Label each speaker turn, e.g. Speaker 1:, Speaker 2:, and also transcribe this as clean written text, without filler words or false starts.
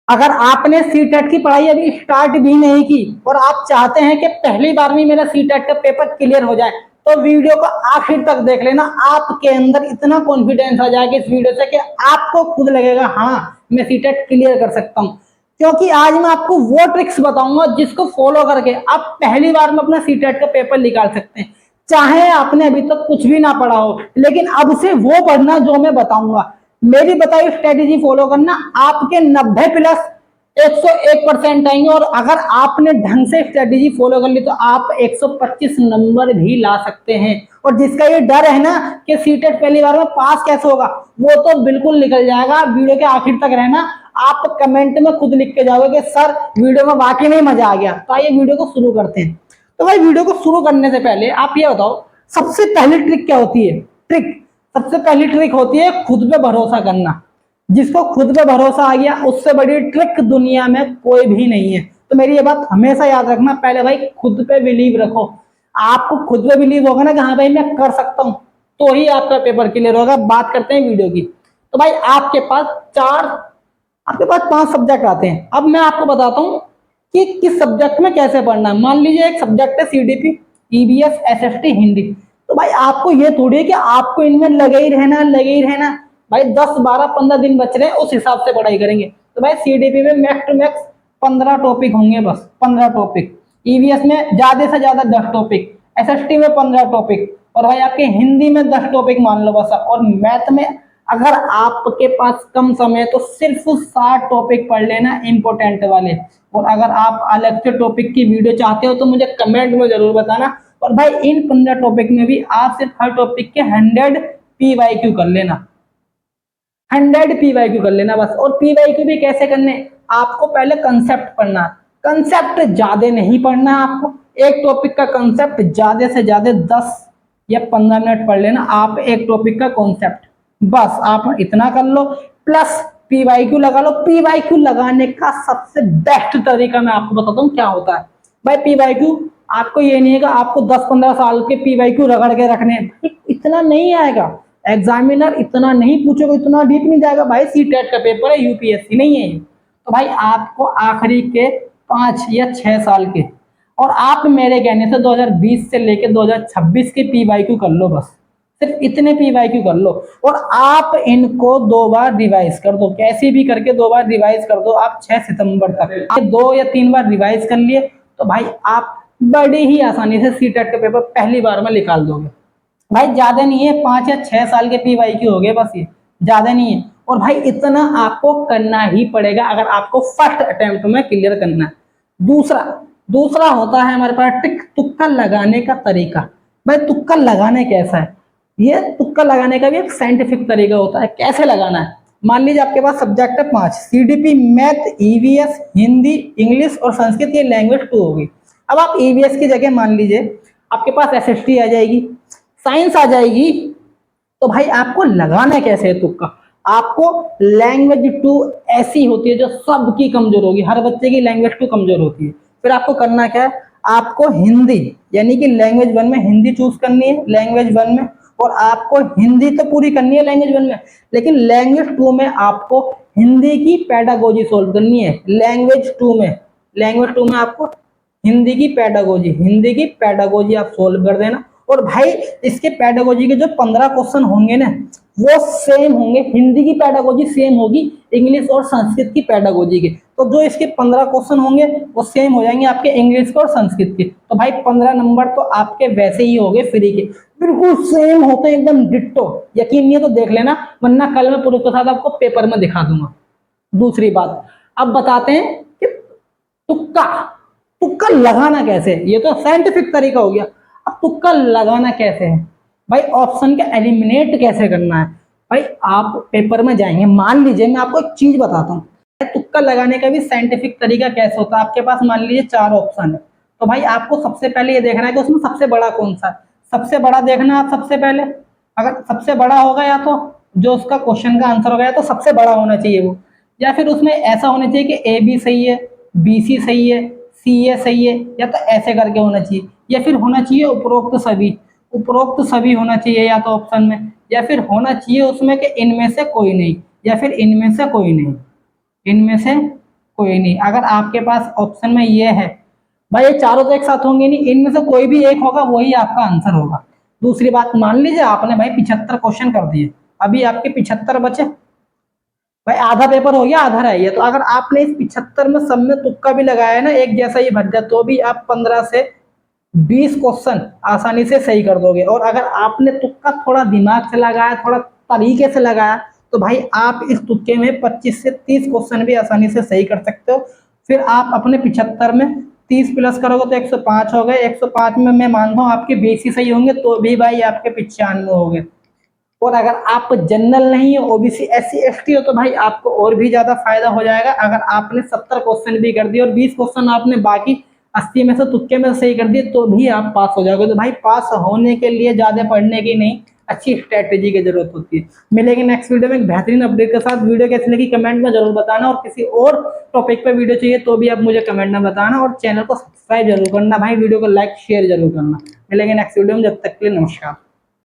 Speaker 1: अगर आपने सीटेट की पढ़ाई अभी स्टार्ट भी नहीं की और आप चाहते हैं कि पहली बार में मेरा सीटेट का पेपर क्लियर हो जाए, तो वीडियो को आखिर तक देख लेना। आपके अंदर इतना कॉन्फिडेंस आ जाएगा इस वीडियो से कि आपको खुद लगेगा हाँ मैं सीटेट क्लियर कर सकता हूँ। क्योंकि आज मैं आपको वो ट्रिक्स बताऊंगा जिसको फॉलो करके आप पहली बार में अपना सीटेट का पेपर निकाल सकते हैं। चाहे आपने अभी तक कुछ भी ना पढ़ा हो, लेकिन अब से वो पढ़ना जो मैं बताऊंगा, मेरी बताई स्ट्रेटेजी फॉलो करना, आपके 90 प्लस 101% आएंगे। और अगर आपने ढंग से स्ट्रेटेजी फॉलो कर ली तो आप 125 नंबर भी ला सकते हैं। और जिसका ये डर है ना कि सीटेट पहली बार में पास कैसे होगा, वो तो बिल्कुल निकल जाएगा। वीडियो के आखिर तक रहना, आप कमेंट में खुद लिख के जाओगे कि सर वीडियो में वाकई में मजा आ गया। तो आइए वीडियो को शुरू करते हैं। तो भाई वीडियो को शुरू करने से पहले आप ये बताओ, सबसे पहली ट्रिक क्या होती है? सबसे पहली ट्रिक होती है खुद पे भरोसा करना। जिसको खुद पे भरोसा आ गया, उससे बड़ी ट्रिक दुनिया में कोई भी नहीं है। तो मेरी ये बात हमेशा याद रखना, पहले भाई खुद पे बिलीव रखो। आपको खुद पे बिलीव होगा ना कि हाँ भाई मैं कर सकता हूँ, तो ही आपका पेपर क्लियर होगा। बात करते हैं वीडियो की। तो भाई आपके पास 5 सब्जेक्ट आते हैं। अब मैं आपको बताता हूँ कि किस सब्जेक्ट में कैसे पढ़ना है। मान लीजिए एक सब्जेक्ट है सीडीपी, ईवीएस, एसएसटी, हिंदी। तो भाई आपको ये थोड़ी है कि आपको इनमें लगे ही रहना। भाई 10, 12, 15 दिन बच रहे हैं, उस हिसाब से पढ़ाई करेंगे। तो भाई सीडीपी में मैक्स टू मैक्स 15 टॉपिक होंगे, बस 15 टॉपिक। ईवीएस में ज्यादा से ज्यादा 10 टॉपिक, एसएसटी में 15 टॉपिक, और भाई आपके हिंदी में 10 टॉपिक मान लो बस। और मैथ में अगर आपके पास कम समय है तो सिर्फ 60 टॉपिक पढ़ लेना इंपॉर्टेंट वाले। और अगर आप अलग से टॉपिक की वीडियो चाहते हो तो मुझे कमेंट में जरूर बताना। और भाई इन 15 टॉपिक में भी आप सिर्फ हर टॉपिक के 100 पीवाईक्यू कर लेना, 100 पीवाईक्यू कर लेना बस। और पीवाईक्यू भी कैसे करने, आपको पहले कंसेप्ट पढ़ना। कंसेप्ट ज्यादा नहीं पढ़ना आपको, एक टॉपिक का कंसेप्ट ज्यादा से ज्यादा 10 या 15 मिनट पढ़ लेना आप, एक टॉपिक का कॉन्सेप्ट बस आप इतना कर लो। प्लस पीवाईक्यू लगा लो। पीवाईक्यू लगाने का सबसे बेस्ट तरीका मैं आपको बताता हूँ क्या होता है। भाई पीवाईक्यू आपको ये नहीं है कि आपको 10-15 साल के पीवाईक्यू रगड़ के रखने हैं, इतना नहीं आएगा। एग्जामिनर इतना नहीं पूछेगा, इतना डीप नहीं जाएगा। भाई सीटेट का पेपर है, यूपीएससी नहीं है। तो भाई आपको आखिरी के 5 या 6 साल के, और आप मेरे कहने से 2020 से लेकर 2026 के पीवाईक्यू कर लो बस, सिर्फ इतने पीवाईक्यू कर लो। और आप इनको 2 बार रिवाइज कर दो, कैसे भी करके 2 बार रिवाइज कर दो आप। 6 सितंबर तक आप 2 या 3 बार रिवाइज कर लिए तो भाई आप बड़ी ही आसानी से सीटेट का पेपर पहली बार में निकाल दोगे। भाई ज्यादा नहीं है, 5 या 6 साल के पीवाईक्यू हो गए बस, ये ज्यादा नहीं है। और भाई इतना आपको करना ही पड़ेगा अगर आपको फर्स्ट अटेम्प्ट में क्लियर करना है। दूसरा होता है हमारे पास ट्रिक, तुक्का लगाने का तरीका। भाई तुक्का लगाने कैसा है, ये तुक्का लगाने का भी एक साइंटिफिक तरीका होता है। कैसे लगाना है, मान लीजिए आपके पास सब्जेक्ट है 5, CDP, math, EVS, Hindi, English और संस्कृत, ये लैंग्वेज 2 होगी। अब आप ईवीएस की जगह मान लीजिए आपके पास एसएसटी आ जाएगी, साइंस आ जाएगी। तो भाई आपको लगाना कैसे है तुक्का, आपको लैंग्वेज 2 ऐसी होती है जो सबकी कमजोर होगी, हर बच्चे की लैंग्वेज 2 कमजोर होती है। फिर आपको करना क्या है, आपको हिंदी यानी कि लैंग्वेज 1 में हिंदी चूज करनी है, लैंग्वेज 1 में। और आपको हिंदी तो पूरी करनी है लैंग्वेज 1 में, लेकिन लैंग्वेज 2 में आपको हिंदी की पेडागोजी सोल्व करनी है। लैंग्वेज 2 में आपको हिंदी की पेडागोजी आप सोल्व कर देना। और भाई इसके पेडागोजी के जो 15 क्वेश्चन होंगे ना, वो सेम होंगे। हिंदी की पेडागोजी सेम होगी इंग्लिश और संस्कृत की पेडागोजी के। तो जो इसके 15 क्वेश्चन होंगे वो सेम हो जाएंगे आपके इंग्लिश के और संस्कृत के। तो भाई 15 नंबर तो आपके वैसे ही हो गए फ्री के, बिल्कुल सेम होते हैं, एकदम डिट्टो। यकीन नहीं है तो देख लेना, वरना कल मैं प्रूफ के साथ आपको पेपर में दिखा दूंगा। दूसरी बात, अब बताते हैं कि तुक्का लगाना कैसे है। ये तो साइंटिफिक तरीका हो गया, अब तुक्का लगाना कैसे है। भाई ऑप्शन का एलिमिनेट कैसे करना है। भाई आप पेपर में जाएंगे, मान लीजिए मैं आपको एक चीज बताता हूँ, तुक्का लगाने का भी साइंटिफिक तरीका कैसे होता है। आपके पास मान लीजिए 4 ऑप्शन है, तो भाई आपको सबसे पहले ये देखना है कि उसमें सबसे बड़ा कौन सा है। सबसे बड़ा देखना आप सबसे पहले, अगर सबसे बड़ा होगा या तो जो उसका क्वेश्चन का आंसर होगा या तो सबसे बड़ा होना चाहिए वो, या फिर उसमें ऐसा होना चाहिए कि ए बी सही है, बी सी सही है, सी ए सही है, या तो ऐसे करके होना चाहिए। या फिर होना चाहिए उपरोक्त सभी होना चाहिए या तो ऑप्शन में, या फिर होना चाहिए उसमें कि इनमें से कोई नहीं, या फिर इनमें से कोई नहीं, इनमें से कोई नहीं, अगर आपके पास ऑप्शन में ये है भाई, ये चारों तो एक साथ होंगे नहीं, इनमें से कोई भी एक होगा वही आपका आंसर होगा। दूसरी बात, मान लीजिए आपने भाई 75 क्वेश्चन कर दिए, अभी आपके 75 बचे भाई, आधा पेपर हो गया, आधा रह गया। तो अगर आपने इस 75 में सब में तुक्का भी लगाया ना, एक जैसा ही भर दिया, तो भी आप 15 से 20 क्वेश्चन आसानी से सही कर दोगे। और अगर आपने तुक्का थोड़ा दिमाग से लगाया, थोड़ा तरीके से लगाया, तो भाई आप इस तुक्के में 25 से 30 क्वेश्चन भी आसानी से सही कर सकते हो। फिर आप अपने 75 में 30 प्लस करोगे तो 105 हो गए। 105 में मैं मानता हूँ आपके 20 ही सही होंगे, तो भी भाई आपके 95 हो गए। और अगर आप जनरल नहीं हो, ओबीसी SC ST हो, तो भाई आपको और भी ज्यादा फायदा हो जाएगा। अगर आपने 70 क्वेश्चन भी कर दिए और 20 क्वेश्चन आपने बाकी 80 में से तुक्के में सही कर दिए, तो भी आप पास हो जाओगे। तो भाई पास होने के लिए ज्यादा पढ़ने की नहीं, अच्छी स्ट्रेटेजी की जरूरत होती है। मिलेंगे नेक्स्ट वीडियो में एक बेहतरीन अपडेट के साथ। वीडियो कैसी लगी कमेंट में जरूर बताना, और किसी और टॉपिक पर वीडियो चाहिए तो भी आप मुझे कमेंट में बताना, और चैनल को सब्सक्राइब जरूर करना भाई, वीडियो को लाइक शेयर जरूर करना। मिलेंगे नेक्स्ट वीडियो में, जब तक के लिए नमस्कार।